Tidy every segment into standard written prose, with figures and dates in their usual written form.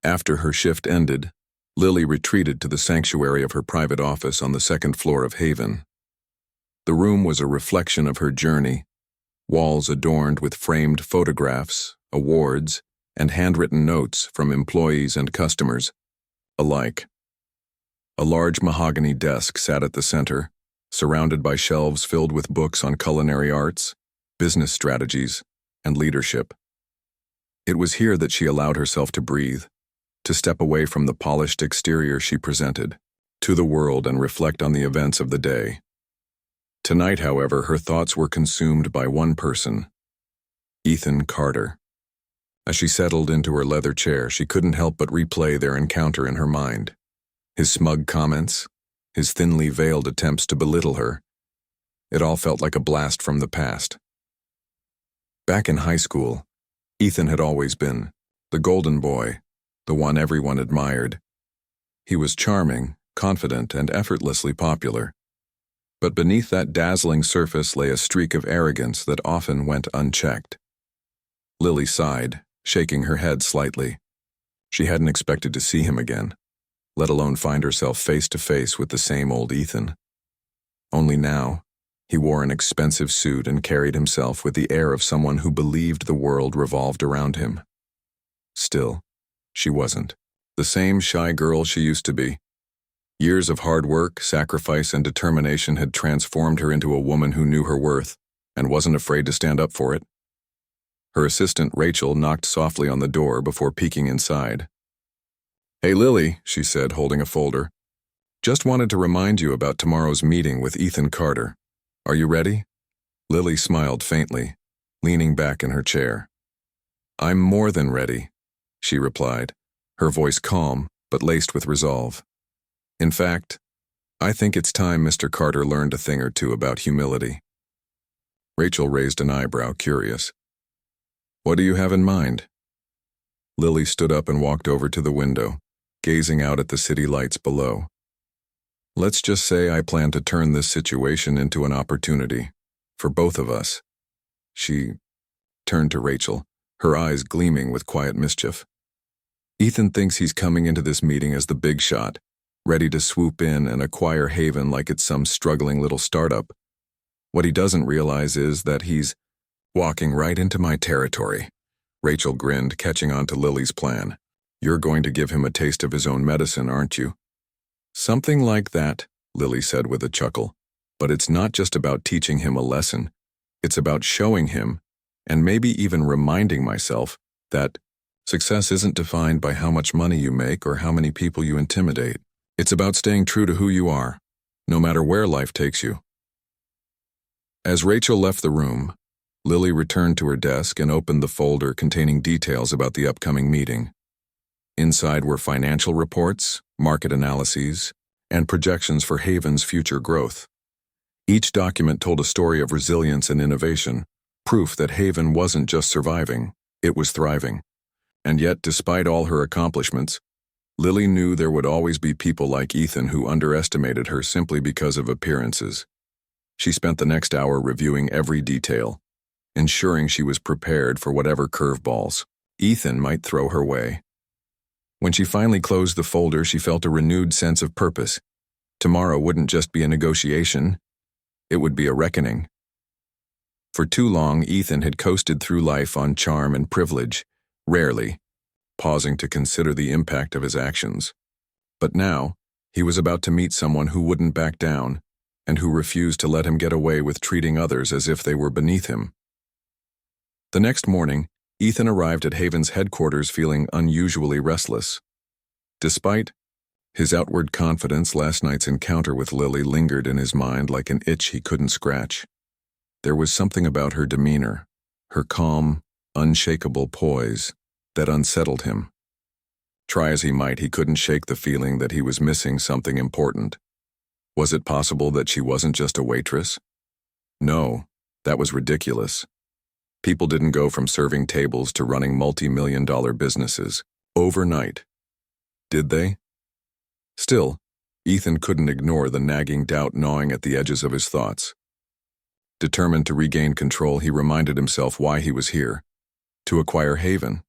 After her shift ended, Lily retreated to the sanctuary of her private office on the second floor of Haven. The room was a reflection of her journey, walls adorned with framed photographs, awards, and handwritten notes from employees and customers alike. A large mahogany desk sat at the center, surrounded by shelves filled with books on culinary arts, business strategies, and leadership. It was here that she allowed herself to breathe, to step away from the polished exterior she presented to the world and reflect on the events of the day. Tonight, however, her thoughts were consumed by one person, Ethan Carter. As she settled into her leather chair, she couldn't help but replay their encounter in her mind. His smug comments, his thinly veiled attempts to belittle her. It all felt like a blast from the past. Back in high school, Ethan had always been the golden boy, the one everyone admired. He was charming, confident, and effortlessly popular. But beneath that dazzling surface lay a streak of arrogance that often went unchecked. Lily sighed, shaking her head slightly. She hadn't expected to see him again, let alone find herself face to face with the same old Ethan. Only now, he wore an expensive suit and carried himself with the air of someone who believed the world revolved around him. Still, she wasn't the same shy girl she used to be. Years of hard work, sacrifice, and determination had transformed her into a woman who knew her worth and wasn't afraid to stand up for it. Her assistant, Rachel, knocked softly on the door before peeking inside. "Hey, Lily," she said, holding a folder. "Just wanted to remind you about tomorrow's meeting with Ethan Carter. Are you ready?" Lily smiled faintly, leaning back in her chair. "I'm more than ready," she replied, her voice calm but laced with resolve. "In fact, I think it's time Mr. Carter learned a thing or two about humility." Rachel raised an eyebrow, curious. "What do you have in mind?" Lily stood up and walked over to the window, gazing out at the city lights below. "Let's just say I plan to turn this situation into an opportunity for both of us." She turned to Rachel, her eyes gleaming with quiet mischief. "Ethan thinks he's coming into this meeting as the big shot, ready to swoop in and acquire Haven like it's some struggling little startup. What he doesn't realize is that he's walking right into my territory." Rachel grinned, catching on to Lily's plan. "You're going to give him a taste of his own medicine, aren't you?" "Something like that," Lily said with a chuckle. "But it's not just about teaching him a lesson. It's about showing him, and maybe even reminding myself, that success isn't defined by how much money you make or how many people you intimidate. It's about staying true to who you are, no matter where life takes you." As Rachel left the room, Lily returned to her desk and opened the folder containing details about the upcoming meeting. Inside were financial reports, market analyses, and projections for Haven's future growth. Each document told a story of resilience and innovation, proof that Haven wasn't just surviving, it was thriving. And yet, despite all her accomplishments, Lily knew there would always be people like Ethan who underestimated her simply because of appearances. She spent the next hour reviewing every detail, ensuring she was prepared for whatever curveballs Ethan might throw her way. When she finally closed the folder, she felt a renewed sense of purpose. Tomorrow wouldn't just be a negotiation, it would be a reckoning. For too long, Ethan had coasted through life on charm and privilege, rarely pausing to consider the impact of his actions. But now, he was about to meet someone who wouldn't back down, and who refused to let him get away with treating others as if they were beneath him. The next morning, Ethan arrived at Haven's headquarters feeling unusually restless. Despite his outward confidence, last night's encounter with Lily lingered in his mind like an itch he couldn't scratch. There was something about her demeanor, her calm, unshakable poise, that unsettled him. Try as he might, he couldn't shake the feeling that he was missing something important. Was it possible that she wasn't just a waitress? No, that was ridiculous. People didn't go from serving tables to running multi-million-dollar businesses overnight. Did they? Still, Ethan couldn't ignore the nagging doubt gnawing at the edges of his thoughts. Determined to regain control, he reminded himself why he was here: to acquire Haven.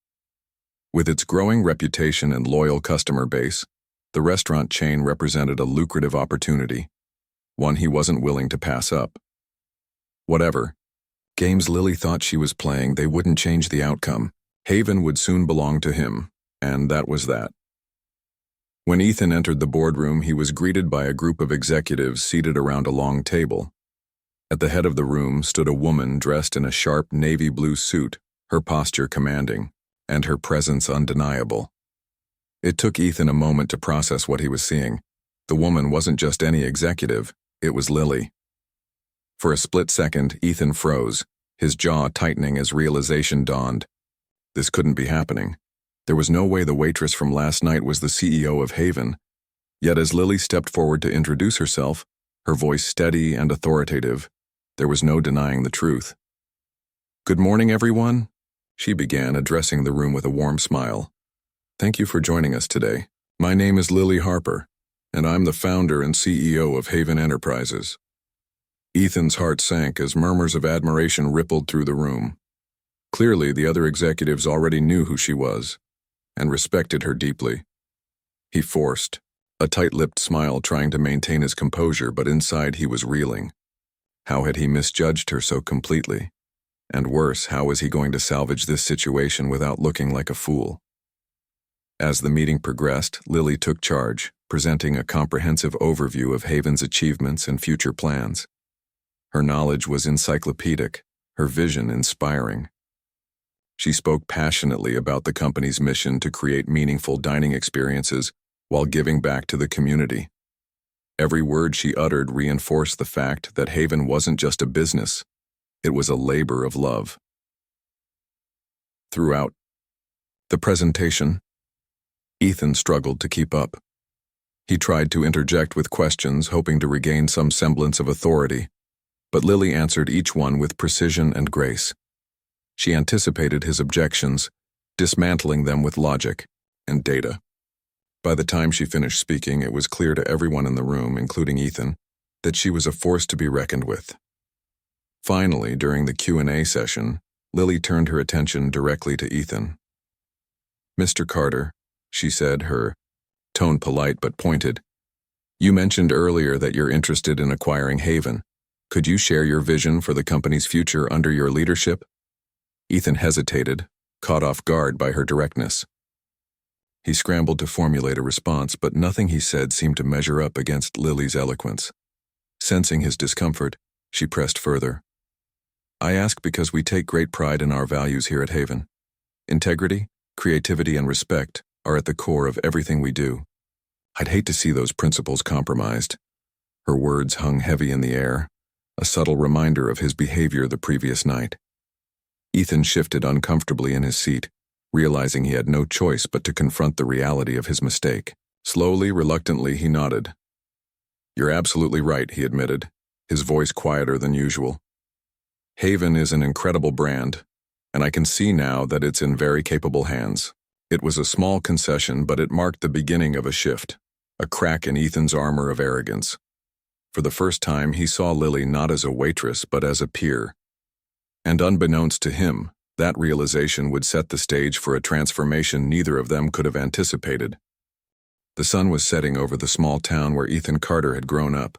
With its growing reputation and loyal customer base, the restaurant chain represented a lucrative opportunity, one he wasn't willing to pass up. Whatever games Lily thought she was playing, they wouldn't change the outcome. Haven would soon belong to him, and that was that. When Ethan entered the boardroom, he was greeted by a group of executives seated around a long table. At the head of the room stood a woman dressed in a sharp navy blue suit, her posture commanding, and her presence undeniable. It took Ethan a moment to process what he was seeing. The woman wasn't just any executive, it was Lily. For a split second, Ethan froze, his jaw tightening as realization dawned. This couldn't be happening. There was no way the waitress from last night was the CEO of Haven. Yet as Lily stepped forward to introduce herself, her voice steady and authoritative, there was no denying the truth. "Good morning, everyone," she began, addressing the room with a warm smile. "Thank you for joining us today. My name is Lily Harper, and I'm the founder and CEO of Haven Enterprises." Ethan's heart sank as murmurs of admiration rippled through the room. Clearly, the other executives already knew who she was, and respected her deeply. He forced a tight-lipped smile, trying to maintain his composure, but inside he was reeling. How had he misjudged her so completely? And worse, how was he going to salvage this situation without looking like a fool? As the meeting progressed, Lily took charge, presenting a comprehensive overview of Haven's achievements and future plans. Her knowledge was encyclopedic, her vision inspiring. She spoke passionately about the company's mission to create meaningful dining experiences while giving back to the community. Every word she uttered reinforced the fact that Haven wasn't just a business, it was a labor of love. Throughout the presentation, Ethan struggled to keep up. He tried to interject with questions, hoping to regain some semblance of authority, but Lily answered each one with precision and grace. She anticipated his objections, dismantling them with logic and data. By the time she finished speaking, it was clear to everyone in the room, including Ethan, that she was a force to be reckoned with. Finally, during the Q&A session, Lily turned her attention directly to Ethan. "Mr. Carter," she said, her tone polite but pointed, "you mentioned earlier that you're interested in acquiring Haven. Could you share your vision for the company's future under your leadership?" Ethan hesitated, caught off guard by her directness. He scrambled to formulate a response, but nothing he said seemed to measure up against Lily's eloquence. Sensing his discomfort, she pressed further. "I ask because we take great pride in our values here at Haven. Integrity, creativity, and respect are at the core of everything we do. I'd hate to see those principles compromised." Her words hung heavy in the air, a subtle reminder of his behavior the previous night. Ethan shifted uncomfortably in his seat, realizing he had no choice but to confront the reality of his mistake. Slowly, reluctantly, he nodded. "You're absolutely right," he admitted, his voice quieter than usual. "Haven is an incredible brand, and I can see now that it's in very capable hands." It was a small concession, but it marked the beginning of a shift, a crack in Ethan's armor of arrogance. For the first time, he saw Lily not as a waitress, but as a peer. And unbeknownst to him, that realization would set the stage for a transformation neither of them could have anticipated. The sun was setting over the small town where Ethan Carter had grown up,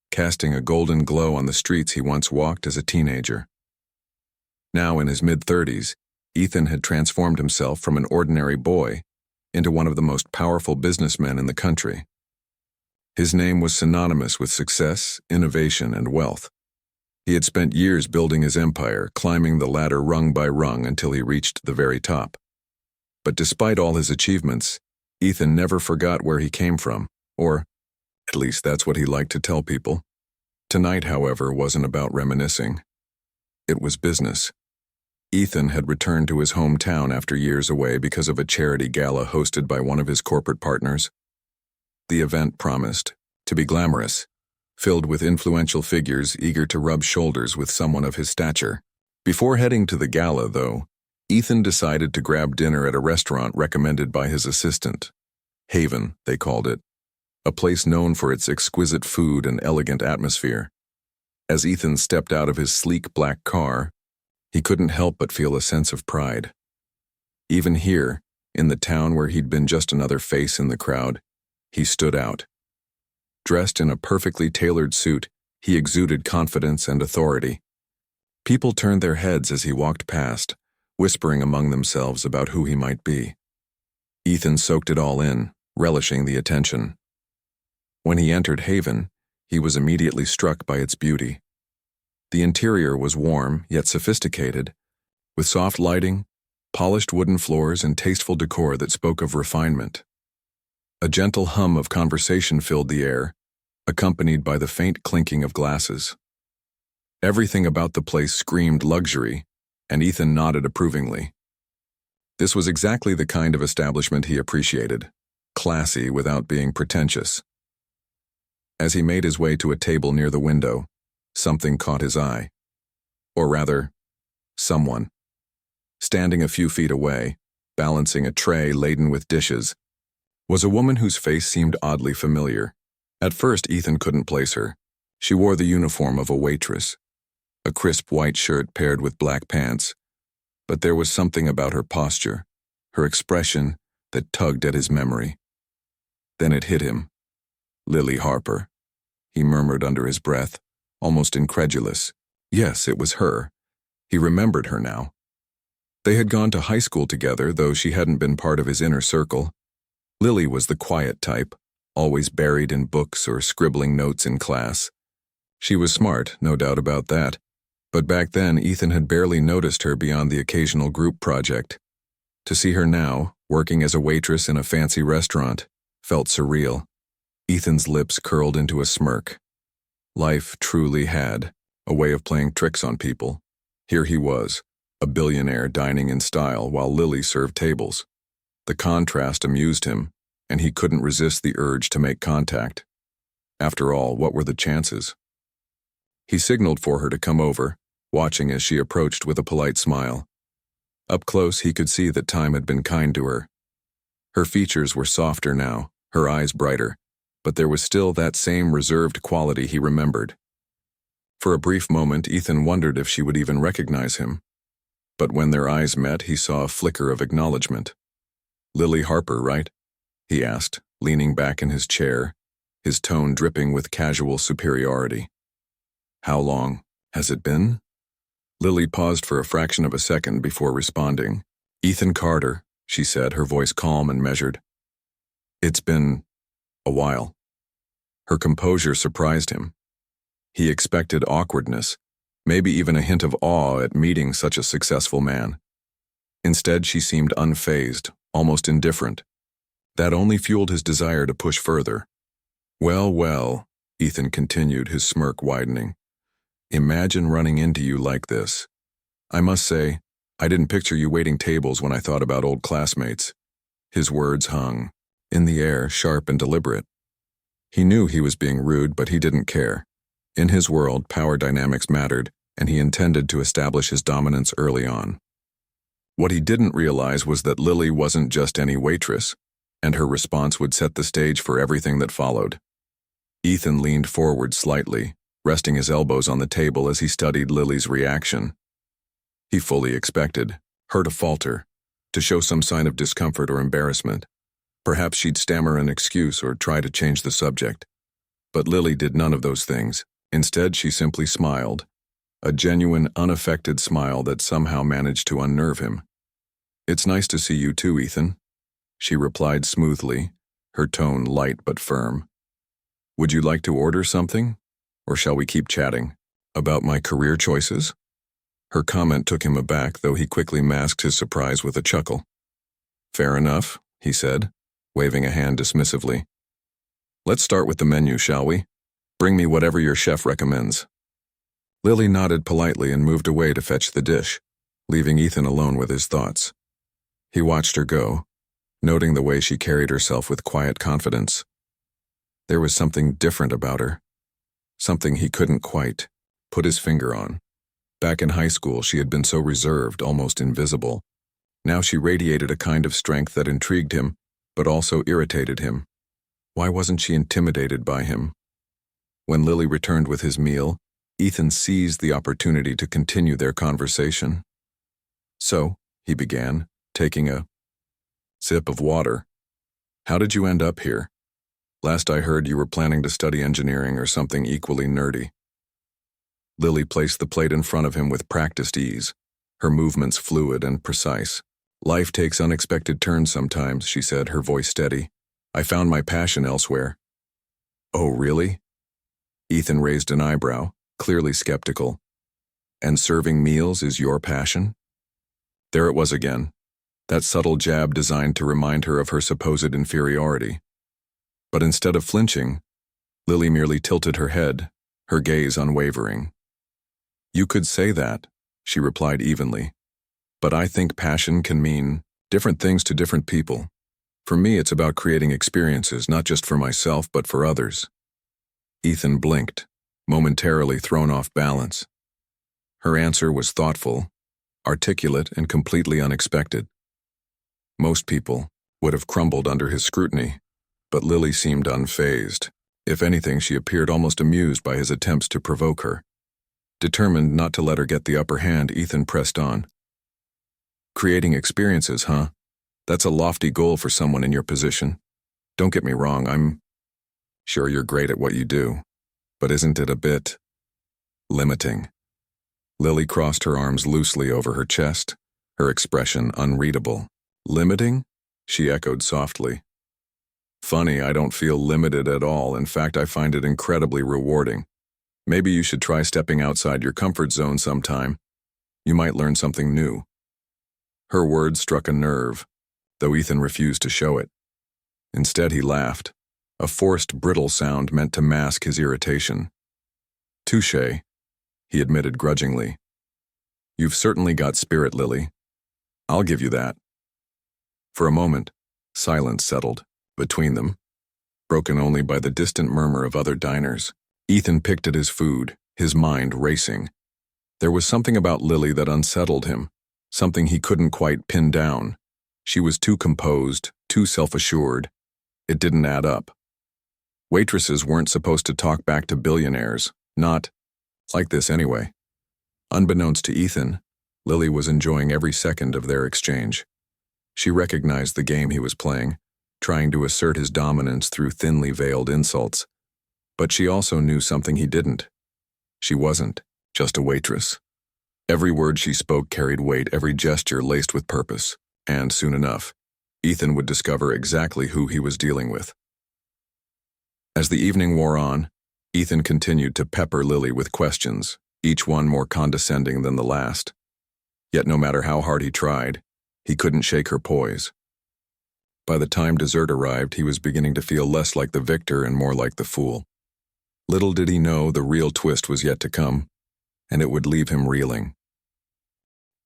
casting a golden glow on the streets he once walked as a teenager. Now in his mid-30s, Ethan had transformed himself from an ordinary boy into one of the most powerful businessmen in the country. His name was synonymous with success, innovation, and wealth. He had spent years building his empire, climbing the ladder rung by rung until he reached the very top. But despite all his achievements, Ethan never forgot where he came from, or at least that's what he liked to tell people. Tonight, however, wasn't about reminiscing. It was business. Ethan had returned to his hometown after years away because of a charity gala hosted by one of his corporate partners. The event promised to be glamorous, filled with influential figures eager to rub shoulders with someone of his stature. Before heading to the gala, though, Ethan decided to grab dinner at a restaurant recommended by his assistant. Haven, they called it, a place known for its exquisite food and elegant atmosphere. As Ethan stepped out of his sleek black car, he couldn't help but feel a sense of pride. Even here, In the town where he'd been just another face in the crowd, he stood out. Dressed in a perfectly tailored suit, he exuded confidence and authority. People turned their heads as he walked past, whispering among themselves about who he might be. Ethan soaked it all in, relishing the attention. When he entered Haven, he was immediately struck by its beauty. The interior was warm, yet sophisticated, with soft lighting, polished wooden floors, and tasteful decor that spoke of refinement. A gentle hum of conversation filled the air, accompanied by the faint clinking of glasses. Everything about the place screamed luxury, and Ethan nodded approvingly. This was exactly the kind of establishment he appreciated, classy without being pretentious. As he made his way to a table near the window, something caught his eye. Or rather, someone. Standing a few feet away, balancing a tray laden with dishes, was a woman whose face seemed oddly familiar. At first, Ethan couldn't place her. She wore the uniform of a waitress, a crisp white shirt paired with black pants. But there was something about her posture, her expression, that tugged at his memory. Then it hit him. Lily Harper. He murmured under his breath, almost incredulous. Yes, it was her. He remembered her now. They had gone to high school together, though she hadn't been part of his inner circle. Lily was the quiet type, always buried in books or scribbling notes in class. She was smart, no doubt about that, but back then Ethan had barely noticed her beyond the occasional group project. To see her now, working as a waitress in a fancy restaurant, felt surreal. Ethan's lips curled into a smirk. Life truly had a way of playing tricks on people. Here he was, a billionaire dining in style while Lily served tables. The contrast amused him, and he couldn't resist the urge to make contact. After all, what were the chances? He signaled for her to come over, watching as she approached with a polite smile. Up close, he could see that time had been kind to her. Her features were softer now, her eyes brighter, but there was still that same reserved quality he remembered. For a brief moment, Ethan wondered if she would even recognize him. But when their eyes met, he saw a flicker of acknowledgement. "Lily Harper, right?" he asked, leaning back in his chair, his tone dripping with casual superiority. "How long has it been?" Lily paused for a fraction of a second before responding. "Ethan Carter," she said, her voice calm and measured. "It's been a while." Her composure surprised him. He expected awkwardness, maybe even a hint of awe at meeting such a successful man. Instead, she seemed unfazed, almost indifferent. That only fueled his desire to push further. "Well, well," Ethan continued, his smirk widening. "Imagine running into you like this. I must say, I didn't picture you waiting tables when I thought about old classmates." His words hung in the air, sharp and deliberate. He knew he was being rude, but he didn't care. In his world, power dynamics mattered, and he intended to establish his dominance early on. What he didn't realize was that Lily wasn't just any waitress, and her response would set the stage for everything that followed. Ethan leaned forward slightly, resting his elbows on the table as he studied Lily's reaction. He fully expected her to falter, to show some sign of discomfort or embarrassment. Perhaps she'd stammer an excuse or try to change the subject. But Lily did none of those things. Instead, she simply smiled, a genuine, unaffected smile that somehow managed to unnerve him. "It's nice to see you too, Ethan," she replied smoothly, her tone light but firm. "Would you like to order something? Or shall we keep chatting about my career choices?" Her comment took him aback, though he quickly masked his surprise with a chuckle. "Fair enough," he said, waving a hand dismissively. "Let's start with the menu, shall we? Bring me whatever your chef recommends." Lily nodded politely and moved away to fetch the dish, leaving Ethan alone with his thoughts. He watched her go, noting the way she carried herself with quiet confidence. There was something different about her, something he couldn't quite put his finger on. Back in high school, she had been so reserved, almost invisible. Now she radiated a kind of strength that intrigued him, but also irritated him. Why wasn't she intimidated by him? When Lily returned with his meal, Ethan seized the opportunity to continue their conversation. "So," he began, taking a Sip of water. How did you end up here? Last I heard you were planning to study engineering or something equally nerdy. Lily placed the plate in front of him with practiced ease, her movements fluid and precise. Life takes unexpected turns sometimes, she said, her voice steady. I found my passion elsewhere. Oh, really? Ethan raised an eyebrow, clearly skeptical. And serving meals is your passion? There it was again, that subtle jab designed to remind her of her supposed inferiority. But instead of flinching, Lily merely tilted her head, her gaze unwavering. You could say that, she replied evenly. But I think passion can mean different things to different people. For me, it's about creating experiences, not just for myself, but for others. Ethan blinked, momentarily thrown off balance. Her answer was thoughtful, articulate, and completely unexpected. Most people would have crumbled under his scrutiny, but Lily seemed unfazed. If anything, she appeared almost amused by his attempts to provoke her. Determined not to let her get the upper hand, Ethan pressed on. Creating experiences, huh? That's a lofty goal for someone in your position. Don't get me wrong, I'm sure you're great at what you do, but isn't it a bit limiting? Lily crossed her arms loosely over her chest, her expression unreadable. Limiting? She echoed softly. Funny, I don't feel limited at all. In fact, I find it incredibly rewarding. Maybe you should try stepping outside your comfort zone sometime. You might learn something new. Her words struck a nerve, though Ethan refused to show it. Instead, he laughed, a forced, brittle sound meant to mask his irritation. Touché, he admitted grudgingly. You've certainly got spirit, Lily. I'll give you that. For a moment, silence settled between them, broken only by the distant murmur of other diners. Ethan picked at his food, his mind racing. There was something about Lily that unsettled him, something he couldn't quite pin down. She was too composed, too self-assured. It didn't add up. Waitresses weren't supposed to talk back to billionaires, not like this anyway. Unbeknownst to Ethan, Lily was enjoying every second of their exchange. She recognized the game he was playing, trying to assert his dominance through thinly veiled insults. But she also knew something he didn't. She wasn't just a waitress. Every word she spoke carried weight, every gesture laced with purpose, and soon enough, Ethan would discover exactly who he was dealing with. As the evening wore on, Ethan continued to pepper Lily with questions, each one more condescending than the last. Yet no matter how hard he tried, he couldn't shake her poise. By the time dessert arrived, he was beginning to feel less like the victor and more like the fool. Little did he know the real twist was yet to come, and it would leave him reeling.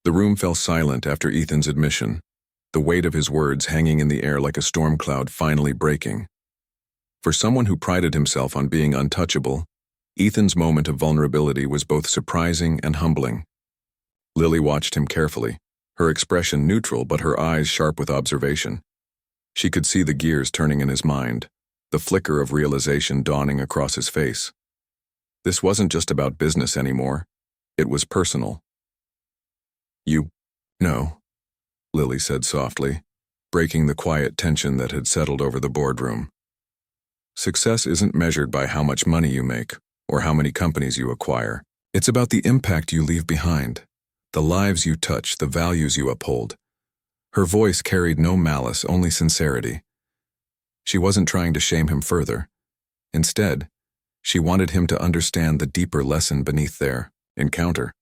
The room fell silent after Ethan's admission, the weight of his words hanging in the air like a storm cloud finally breaking. For someone who prided himself on being untouchable, Ethan's moment of vulnerability was both surprising and humbling. Lily watched him carefully, her expression neutral but her eyes sharp with observation. She could see the gears turning in his mind, the flicker of realization dawning across his face. This wasn't just about business anymore. It was personal. You know, Lily said softly, breaking the quiet tension that had settled over the boardroom. Success isn't measured by how much money you make or how many companies you acquire. It's about the impact you leave behind, the lives you touch, the values you uphold. Her voice carried no malice, only sincerity. She wasn't trying to shame him further. Instead, she wanted him to understand the deeper lesson beneath their encounter.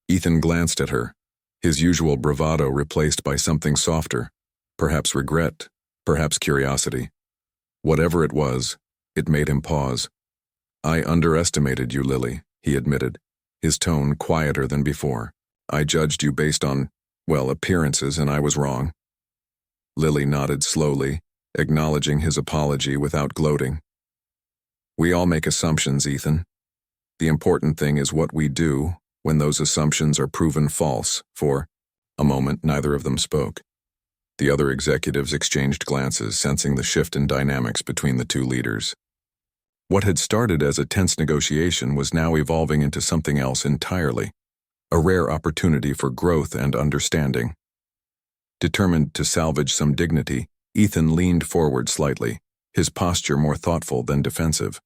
Ethan glanced at her, his usual bravado replaced by something softer, perhaps regret, perhaps curiosity. Whatever it was, it made him pause. I underestimated you, Lily, he admitted, his tone quieter than before. I judged you based on, well, appearances, and I was wrong. Lily nodded slowly, acknowledging his apology without gloating. We all make assumptions, Ethan. The important thing is what we do when those assumptions are proven false. For a moment, neither of them spoke. The other executives exchanged glances, sensing the shift in dynamics between the two leaders. What had started as a tense negotiation was now evolving into something else entirely, a rare opportunity for growth and understanding. Determined to salvage some dignity, Ethan leaned forward slightly, his posture more thoughtful than defensive.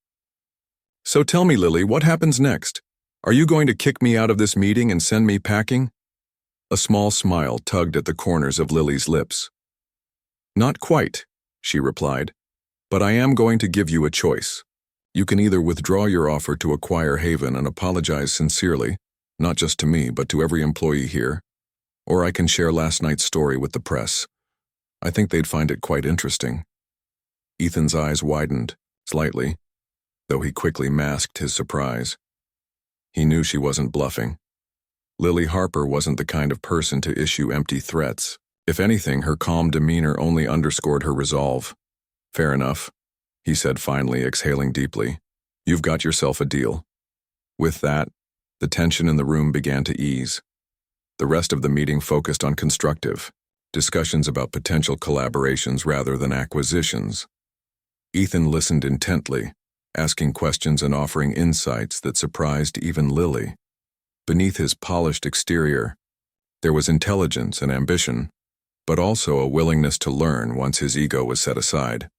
"So tell me, Lily, what happens next? Are you going to kick me out of this meeting and send me packing?" A small smile tugged at the corners of Lily's lips. "Not quite," she replied, "but I am going to give you a choice. You can either withdraw your offer to acquire Haven and apologize sincerely, not just to me, but to every employee here, or I can share last night's story with the press. I think they'd find it quite interesting." Ethan's eyes widened, slightly, though he quickly masked his surprise. He knew she wasn't bluffing. Lily Harper wasn't the kind of person to issue empty threats. If anything, her calm demeanor only underscored her resolve. "Fair enough," he said finally, exhaling deeply. "You've got yourself a deal." With that, the tension in the room began to ease. The rest of the meeting focused on constructive discussions about potential collaborations rather than acquisitions. Ethan listened intently, asking questions and offering insights that surprised even Lily. Beneath his polished exterior, there was intelligence and ambition, but also a willingness to learn once his ego was set aside.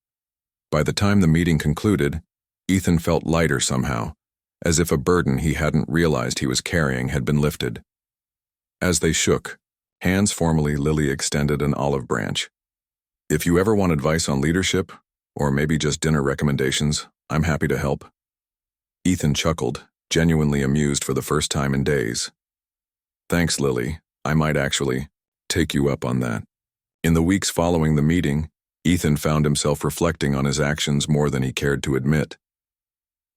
By the time the meeting concluded, Ethan felt lighter somehow, as if a burden he hadn't realized he was carrying had been lifted. As they shook, hands formally, Lily extended an olive branch. "If you ever want advice on leadership, or maybe just dinner recommendations, I'm happy to help." Ethan chuckled, genuinely amused for the first time in days. "Thanks, Lily. I might actually take you up on that." In the weeks following the meeting, Ethan found himself reflecting on his actions more than he cared to admit.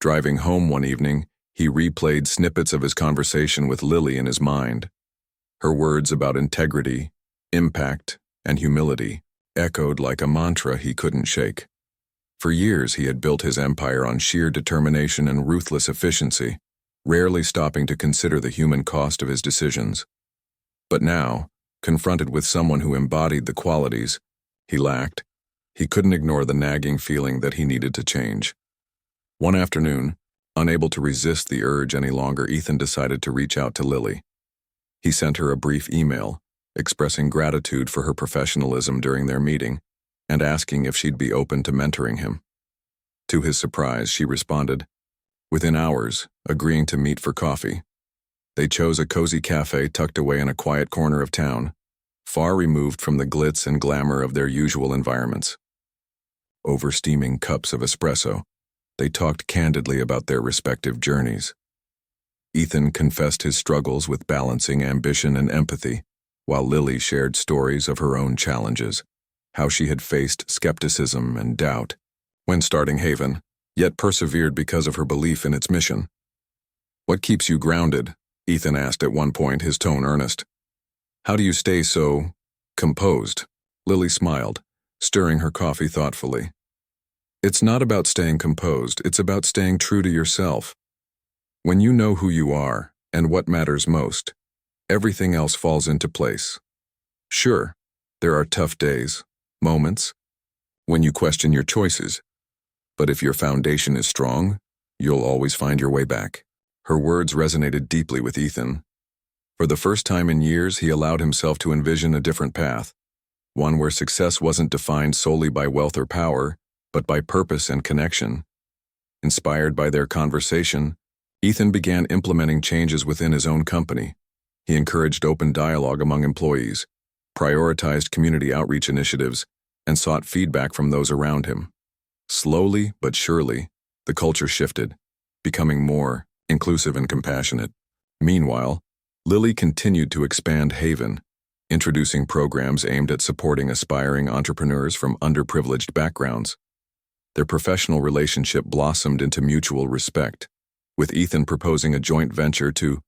Driving home one evening, he replayed snippets of his conversation with Lily in his mind. Her words about integrity, impact, and humility echoed like a mantra he couldn't shake. For years he had built his empire on sheer determination and ruthless efficiency, rarely stopping to consider the human cost of his decisions. But now, confronted with someone who embodied the qualities he lacked, he couldn't ignore the nagging feeling that he needed to change. One afternoon, unable to resist the urge any longer, Ethan decided to reach out to Lily. He sent her a brief email, expressing gratitude for her professionalism during their meeting, and asking if she'd be open to mentoring him. To his surprise, she responded, within hours, agreeing to meet for coffee. They chose a cozy cafe tucked away in a quiet corner of town, far removed from the glitz and glamour of their usual environments. Over steaming cups of espresso, they talked candidly about their respective journeys. Ethan confessed his struggles with balancing ambition and empathy, while Lily shared stories of her own challenges, how she had faced skepticism and doubt when starting Haven, yet persevered because of her belief in its mission. "What keeps you grounded?" Ethan asked at one point, his tone earnest. "How do you stay so composed?" Lily smiled, stirring her coffee thoughtfully. "It's not about staying composed, it's about staying true to yourself. When you know who you are and what matters most, everything else falls into place. Sure, there are tough days, moments, when you question your choices, but if your foundation is strong, you'll always find your way back." Her words resonated deeply with Ethan. For the first time in years, he allowed himself to envision a different path, one where success wasn't defined solely by wealth or power, but by purpose and connection. Inspired by their conversation, Ethan began implementing changes within his own company. He encouraged open dialogue among employees, prioritized community outreach initiatives, and sought feedback from those around him. Slowly but surely, the culture shifted, becoming more inclusive and compassionate. Meanwhile, Lily continued to expand Haven, introducing programs aimed at supporting aspiring entrepreneurs from underprivileged backgrounds. Their professional relationship blossomed into mutual respect, with Ethan proposing a joint venture to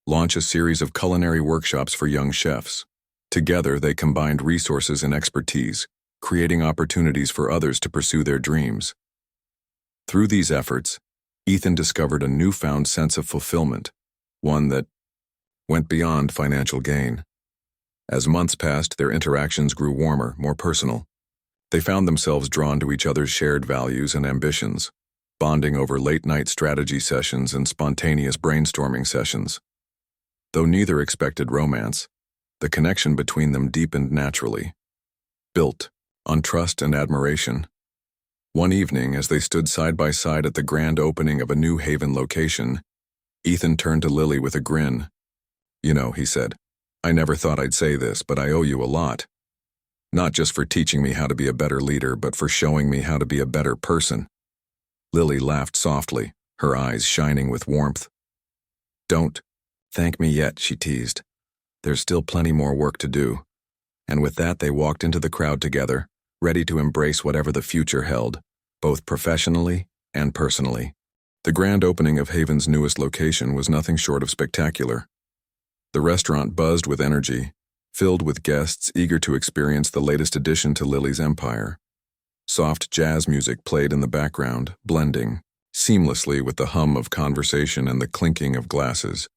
launch a series of culinary workshops for young chefs. Together, they combined resources and expertise, creating opportunities for others to pursue their dreams. Through these efforts, Ethan discovered a newfound sense of fulfillment, one that went beyond financial gain. As months passed, their interactions grew warmer, more personal. They found themselves drawn to each other's shared values and ambitions, bonding over late-night strategy sessions and spontaneous brainstorming sessions. Though neither expected romance, The connection between them deepened naturally, built on trust and admiration. One evening, as they stood side by side at the grand opening of a new Haven location, Ethan turned to Lily with a grin. "You know," he said, "I never thought I'd say this, but I owe you a lot. Not just for teaching me how to be a better leader, but for showing me how to be a better person." Lily laughed softly, her eyes shining with warmth. "Don't thank me yet," she teased. "There's still plenty more work to do." And with that, they walked into the crowd together, ready to embrace whatever the future held, both professionally and personally. The grand opening of Haven's newest location was nothing short of spectacular. The restaurant buzzed with energy, filled with guests eager to experience the latest addition to Lily's empire. Soft jazz music played in the background, blending seamlessly with the hum of conversation and the clinking of glasses.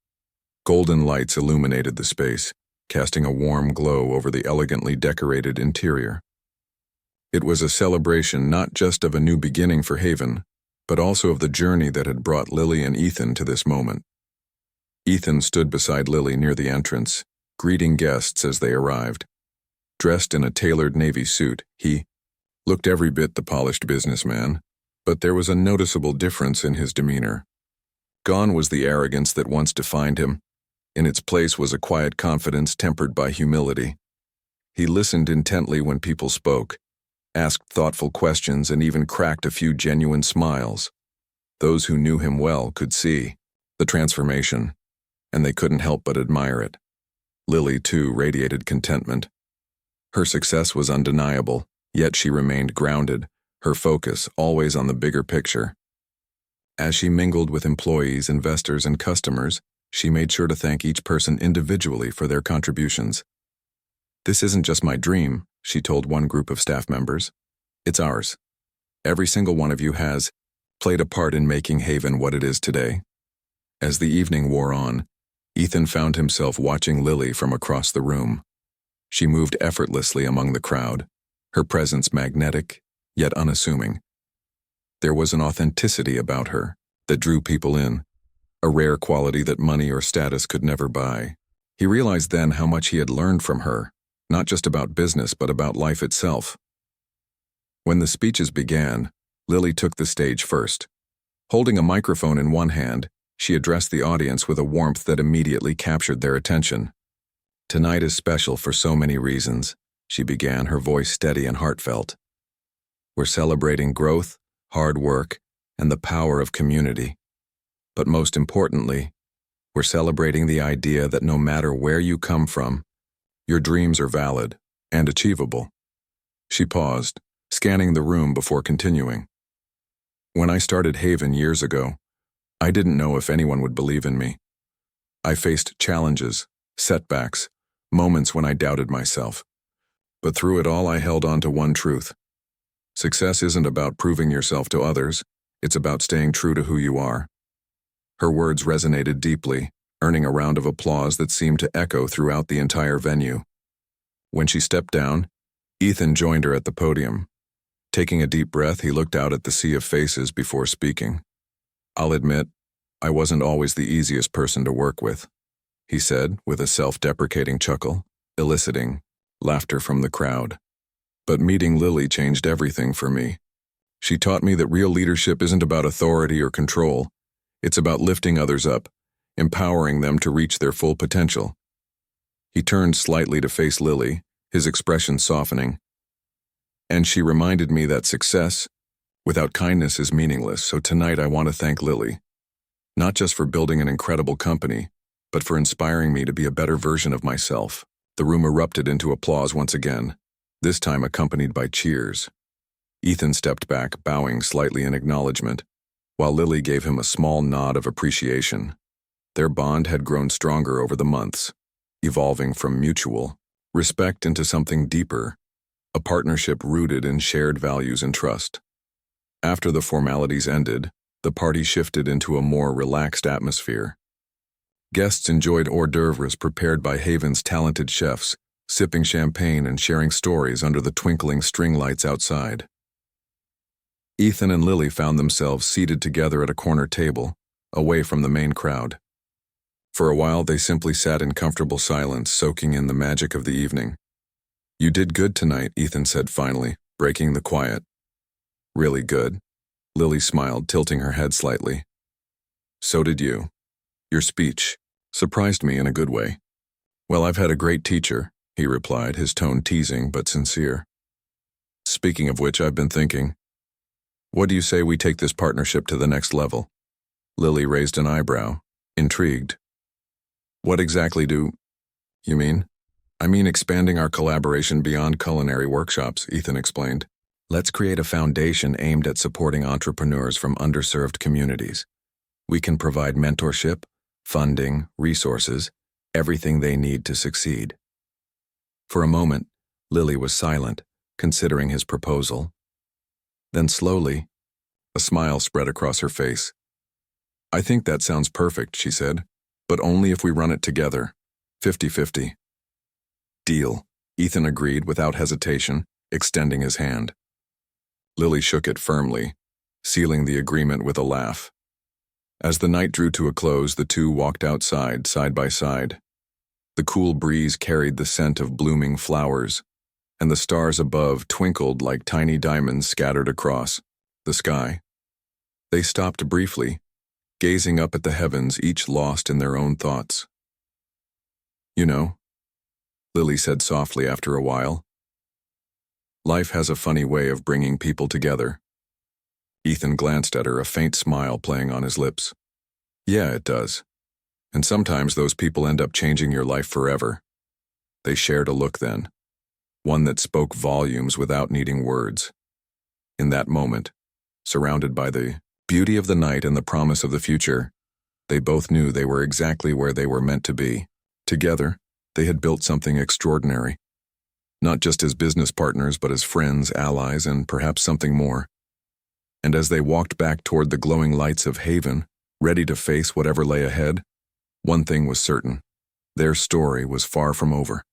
Golden lights illuminated the space, casting a warm glow over the elegantly decorated interior. It was a celebration not just of a new beginning for Haven, but also of the journey that had brought Lily and Ethan to this moment. Ethan stood beside Lily near the entrance, greeting guests as they arrived. Dressed in a tailored navy suit, he looked every bit the polished businessman, but there was a noticeable difference in his demeanor. Gone was the arrogance that once defined him. In its place was a quiet confidence tempered by humility. He listened intently when people spoke, asked thoughtful questions, and even cracked a few genuine smiles. Those who knew him well could see the transformation, and they couldn't help but admire it. Lily, too, radiated contentment. Her success was undeniable, yet she remained grounded, her focus always on the bigger picture. As she mingled with employees, investors, and customers, she made sure to thank each person individually for their contributions. "This isn't just my dream," she told one group of staff members. "It's ours. Every single one of you has played a part in making Haven what it is today." As the evening wore on, Ethan found himself watching Lily from across the room. She moved effortlessly among the crowd, her presence magnetic, yet unassuming. There was an authenticity about her that drew people in, a rare quality that money or status could never buy. He realized then how much he had learned from her, not just about business but about life itself. When the speeches began, Lily took the stage first. Holding a microphone in one hand, she addressed the audience with a warmth that immediately captured their attention. "Tonight is special for so many reasons," she began, her voice steady and heartfelt. "We're celebrating growth, hard work, and the power of community. But most importantly, we're celebrating the idea that no matter where you come from, your dreams are valid and achievable." She paused, scanning the room before continuing. "When I started Haven years ago, I didn't know if anyone would believe in me. I faced challenges, setbacks, moments when I doubted myself. But through it all, I held on to one truth. Success isn't about proving yourself to others, it's about staying true to who you are." Her words resonated deeply, earning a round of applause that seemed to echo throughout the entire venue. When she stepped down, Ethan joined her at the podium. Taking a deep breath, he looked out at the sea of faces before speaking. "I'll admit, I wasn't always the easiest person to work with," he said with a self-deprecating chuckle, eliciting laughter from the crowd. "But meeting Lily changed everything for me. She taught me that real leadership isn't about authority or control. It's about lifting others up, empowering them to reach their full potential." He turned slightly to face Lily, his expression softening. "And she reminded me that success without kindness is meaningless, so tonight I want to thank Lily. Not just for building an incredible company, but for inspiring me to be a better version of myself." The room erupted into applause once again, this time accompanied by cheers. Ethan stepped back, bowing slightly in acknowledgement, while Lily gave him a small nod of appreciation. Their bond had grown stronger over the months, evolving from mutual respect into something deeper, a partnership rooted in shared values and trust. After the formalities ended, the party shifted into a more relaxed atmosphere. Guests enjoyed hors d'oeuvres prepared by Haven's talented chefs, sipping champagne and sharing stories under the twinkling string lights outside. Ethan and Lily found themselves seated together at a corner table, away from the main crowd. For a while, they simply sat in comfortable silence, soaking in the magic of the evening. "You did good tonight," Ethan said finally, breaking the quiet. "Really good." Lily smiled, tilting her head slightly. "So did you. Your speech surprised me in a good way." "Well, I've had a great teacher," he replied, his tone teasing but sincere. "Speaking of which, I've been thinking. What do you say we take this partnership to the next level?" Lily raised an eyebrow, intrigued. "What exactly do you mean?" "I mean expanding our collaboration beyond culinary workshops," Ethan explained. "Let's create a foundation aimed at supporting entrepreneurs from underserved communities. We can provide mentorship, funding, resources, everything they need to succeed." For a moment, Lily was silent, considering his proposal. Then slowly, a smile spread across her face. "I think that sounds perfect," she said, "but only if we run it together, 50-50. "Deal," Ethan agreed without hesitation, extending his hand. Lily shook it firmly, sealing the agreement with a laugh. As the night drew to a close, the two walked outside, side by side. The cool breeze carried the scent of blooming flowers, and the stars above twinkled like tiny diamonds scattered across the sky. They stopped briefly, gazing up at the heavens, each lost in their own thoughts. "You know," Lily said softly after a while, "life has a funny way of bringing people together." Ethan glanced at her, a faint smile playing on his lips. "Yeah, it does. And sometimes those people end up changing your life forever." They shared a look then, one that spoke volumes without needing words. In that moment, surrounded by the beauty of the night and the promise of the future, they both knew they were exactly where they were meant to be. Together, they had built something extraordinary. Not just as business partners, but as friends, allies, and perhaps something more. And as they walked back toward the glowing lights of Haven, ready to face whatever lay ahead, one thing was certain: their story was far from over.